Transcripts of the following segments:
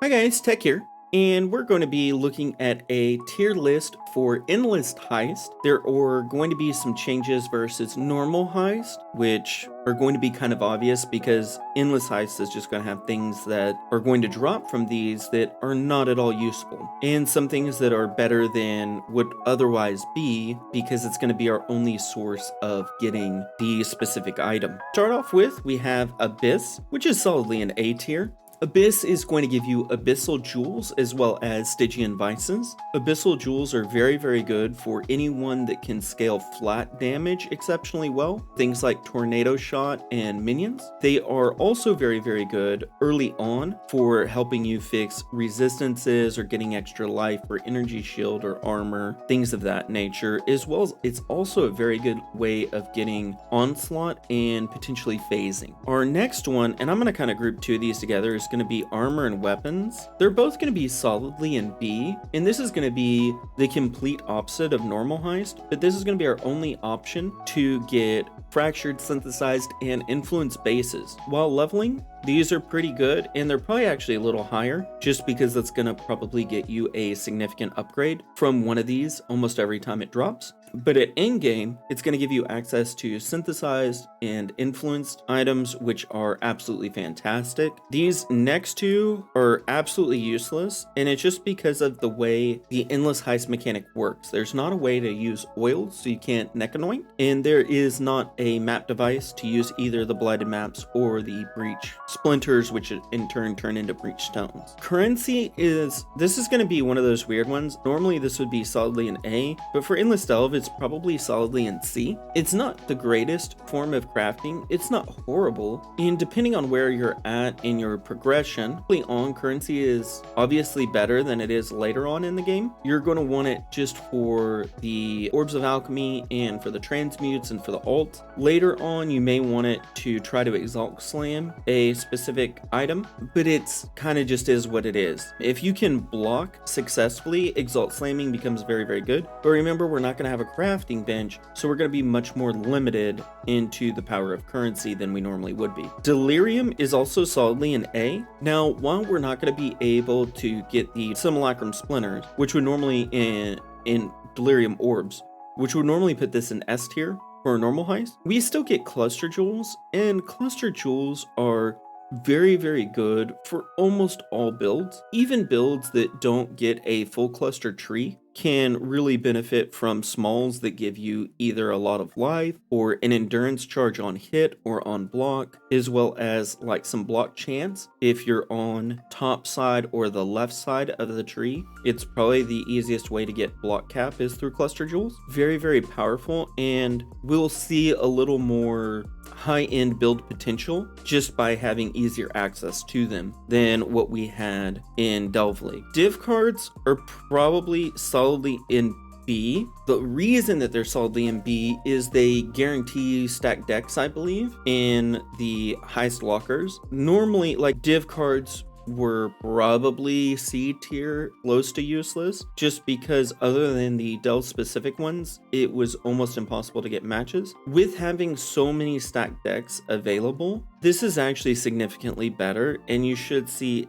Hi guys, Tech here, and we're going to be looking at a tier list for Endless Heist. There are going to be some changes versus normal Heist, which are going to be kind of obvious because Endless Heist is just going to have things that are going to drop from these that are not at all useful, and some things that are better than would otherwise be because it's going to be our only source of getting the specific item. Start off with, we have Abyss, which is solidly an A tier. Abyss is going to give you Abyssal Jewels as well as Stygian Vices. Abyssal Jewels are very, very good for anyone that can scale flat damage exceptionally well, things like Tornado Shot and Minions. They are also very, very good early on for helping you fix resistances or getting extra life or energy shield or armor, things of that nature, as well as it's also a very good way of getting onslaught and potentially phasing. Our next one, and I'm going to kind of group two of these together, is going to be armor and weapons. They're both going to be solidly in B, and this is going to be the complete opposite of normal Heist, but this is going to be our only option to get fractured, synthesized, and influence bases. While leveling, these are pretty good, and they're probably actually a little higher, just because that's going to probably get you a significant upgrade from one of these almost every time it drops. But at endgame, it's going to give you access to synthesized and influenced items, which are absolutely fantastic. These next two are absolutely useless, and it's just because of the way the Endless Heist mechanic works. There's not a way to use oils, so you can't neck anoint, and there is not a map device to use either the Blighted maps or the Breech splinters, which in turn turn into Breech stones. Currency this is going to be one of those weird ones. Normally this would be solidly an A, but for Endless Delve, it's probably solidly in C. It's not the greatest form of crafting. It's not horrible. And depending on where you're at in your progression, early on currency is obviously better than it is later on in the game. You're going to want it just for the Orbs of Alchemy and for the transmutes and for the alt. Later on, you may want it to try to Exalt Slam a specific item, but it's kind of just is what it is. If you can block successfully, Exalt Slamming becomes very, very good. But remember, we're not going to have a crafting bench, so we're going to be much more limited into the power of currency than we normally would be. Delirium is also solidly an A. Now, while we're not going to be able to get the Simulacrum Splinters, which would normally in Delirium Orbs, which would normally put this in S tier for a normal heist, we still get Cluster Jewels, and Cluster Jewels are very, very good for almost all builds. Even builds that don't get a full cluster tree can really benefit from smalls that give you either a lot of life or an endurance charge on hit or on block, as well as like some block chance. If you're on top side or the left side of the tree, it's probably the easiest way to get block cap is through Cluster Jewels. Very, very powerful, and we'll see a little more high-end build potential just by having easier access to them than what we had in Delve League. Div cards are probably solidly in B. The reason that they're solidly in B is they guarantee stacked decks, I believe, in the Heist lockers. Normally, like, div cards were probably C tier, close to useless, just because other than the Delve specific ones, it was almost impossible to get matches. With having so many stacked decks available, this is actually significantly better, and you should see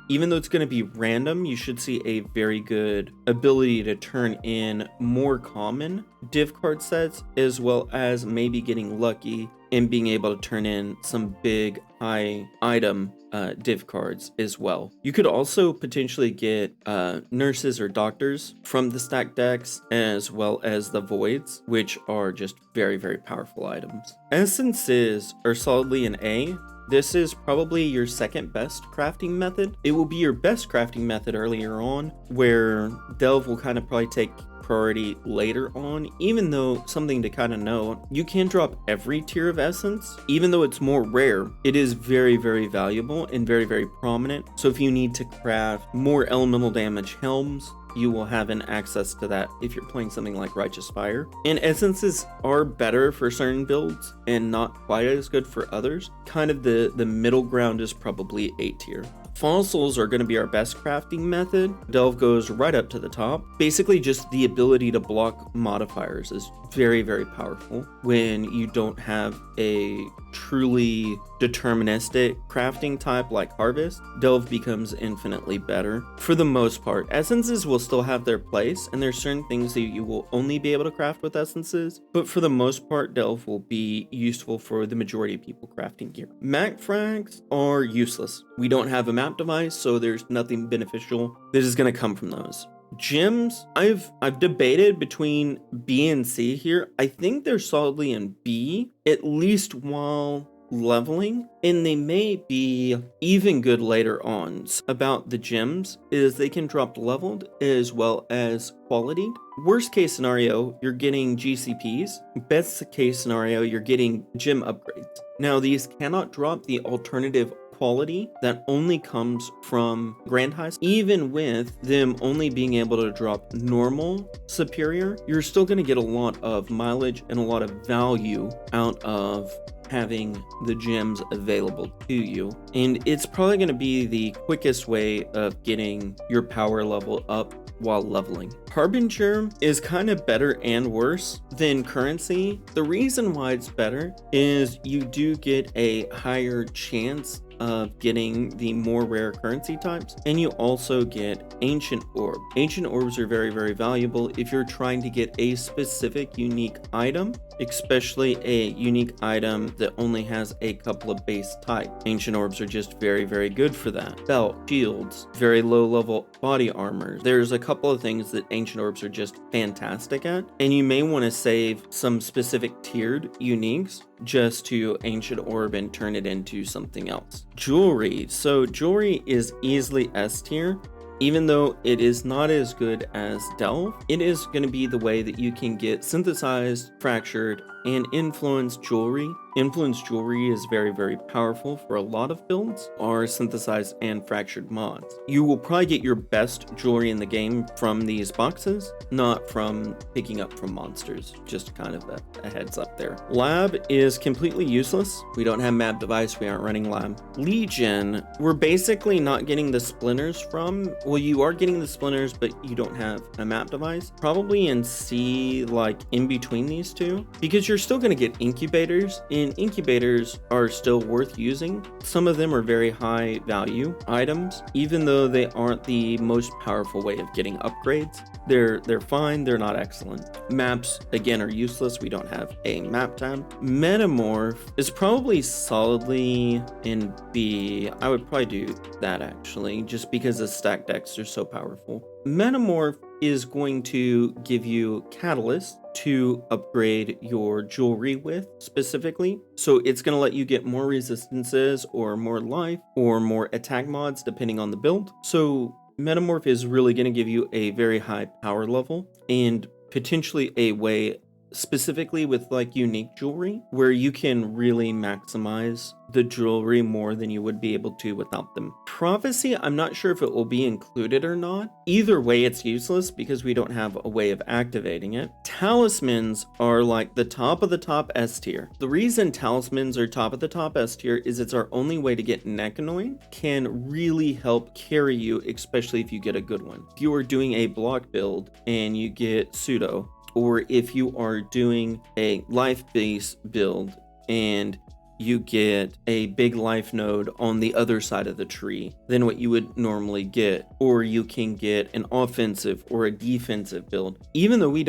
even though it's going to be random, you should see a very good ability to turn in more common div card sets, as well as maybe getting lucky and being able to turn in some big high item div cards as well. You could also potentially get nurses or doctors from the stacked decks, as well as the voids, which are just very, very powerful items. Essences are solidly an A. This is probably your second best crafting method. It will be your best crafting method earlier on, where Delve will kind of probably take priority later on. Even though, something to kind of know, you can drop every tier of essence. Even though it's more rare, it is very, very valuable and very, very prominent. So if you need to craft more elemental damage helms, you will have an access to that if you're playing something like Righteous Fire. And essences are better for certain builds and not quite as good for others. Kind of the middle ground is probably A tier. Fossils are going to be our best crafting method. Delve goes right up to the top. Basically, just the ability to block modifiers is very, very powerful when you don't have a truly deterministic crafting type like Harvest. Delve becomes infinitely better. For the most part, essences will still have their place, and there's certain things that you will only be able to craft with essences, but for the most part, Delve will be useful for the majority of people crafting gear. Mac frags are useless. We don't have a map device, so there's nothing beneficial that is going to come from those. Gems, I've debated between B and C here. I think they're solidly in B, at least while leveling, and they may be even good later on. About the gems is they can drop leveled as well as quality. Worst case scenario, you're getting GCPs. Best case scenario, you're getting gem upgrades. Now, these cannot drop the alternative quality that only comes from Grand Heist. Even with them only being able to drop normal superior, you're still going to get a lot of mileage and a lot of value out of having the gems available to you, and it's probably going to be the quickest way of getting your power level up while leveling. Harbinger is kind of better and worse than currency. The reason why it's better is you do get a higher chance of getting the more rare currency types, and you also get ancient orb. Ancient orbs are very, very valuable if you're trying to get a specific unique item, especially a unique item that only has a couple of base types. Ancient orbs are just very, very good for that. Belt, shields, very low level body armor. There's a couple of things that ancient orbs are just fantastic at, and you may want to save some specific tiered uniques just to ancient orb and turn it into something else. Jewelry. So jewelry is easily S tier. Even though it is not as good as Delve, it is going to be the way that you can get synthesized, fractured, and influenced jewelry. Influenced jewelry is very, very powerful for a lot of builds, or synthesized and fractured mods. You will probably get your best jewelry in the game from these boxes, not from picking up from monsters. Just kind of a heads up there. Lab is completely useless. We don't have map device, we aren't running lab. Legion, we're basically not getting the splinters from. Well, you are getting the splinters, but you don't have a map device. Probably in C, like in between these two, because you're still going to get incubators, and incubators are still worth using. Some of them are very high value items, even though they aren't the most powerful way of getting upgrades. They're fine, they're not excellent. Maps, again, are useless. We don't have a map tab. Metamorph is probably solidly in B. I would probably do that actually, just because the stack decks are so powerful. Metamorph is going to give you catalyst to upgrade your jewelry with specifically. So it's going to let you get more resistances or more life or more attack mods depending on the build. So Metamorph is really going to give you a very high power level and potentially a way specifically with like unique jewelry where you can really maximize the jewelry more than you would be able to without them. Prophecy, I'm not sure if it will be included or not. Either way, it's useless because we don't have a way of activating it. Talismans are like the top of the top S tier. The reason talismans are top of the top S tier is it's our only way to get Nekanoid, can really help carry you, especially if you get a good one. If you are doing a block build and you get pseudo, or if you are doing a life-based build and you get a big life node on the other side of the tree than what you would normally get, or you can get an offensive or a defensive build. Even though we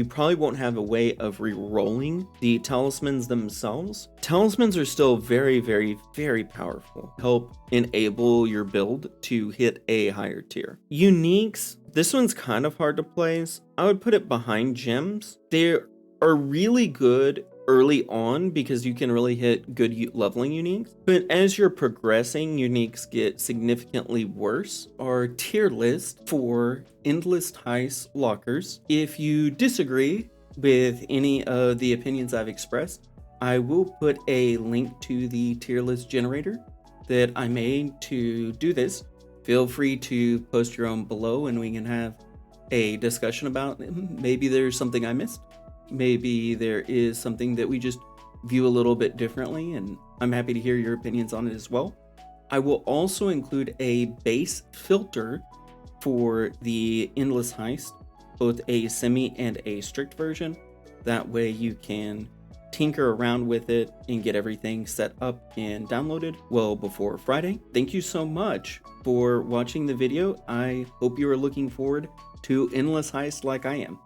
probably won't have a way of re-rolling the talismans themselves, talismans are still very, very, very powerful. Help enable your build to hit a higher tier. Uniques, this one's kind of hard to place. I would put it behind gems. They are really good early on because you can really hit good leveling uniques, but as you're progressing, uniques get significantly worse. Our tier list for Endless Heist Lockers. If you disagree with any of the opinions I've expressed, I will put a link to the tier list generator that I made to do this. Feel free to post your own below and we can have a discussion about it. Maybe there's something I missed. Maybe there is something that we just view a little bit differently, and I'm happy to hear your opinions on it as well. I will also include a base filter for the Endless Heist, both a semi and a strict version. That way you can tinker around with it and get everything set up and downloaded well before Friday. Thank you so much for watching the video. I hope you are looking forward to Endless Heist like I am.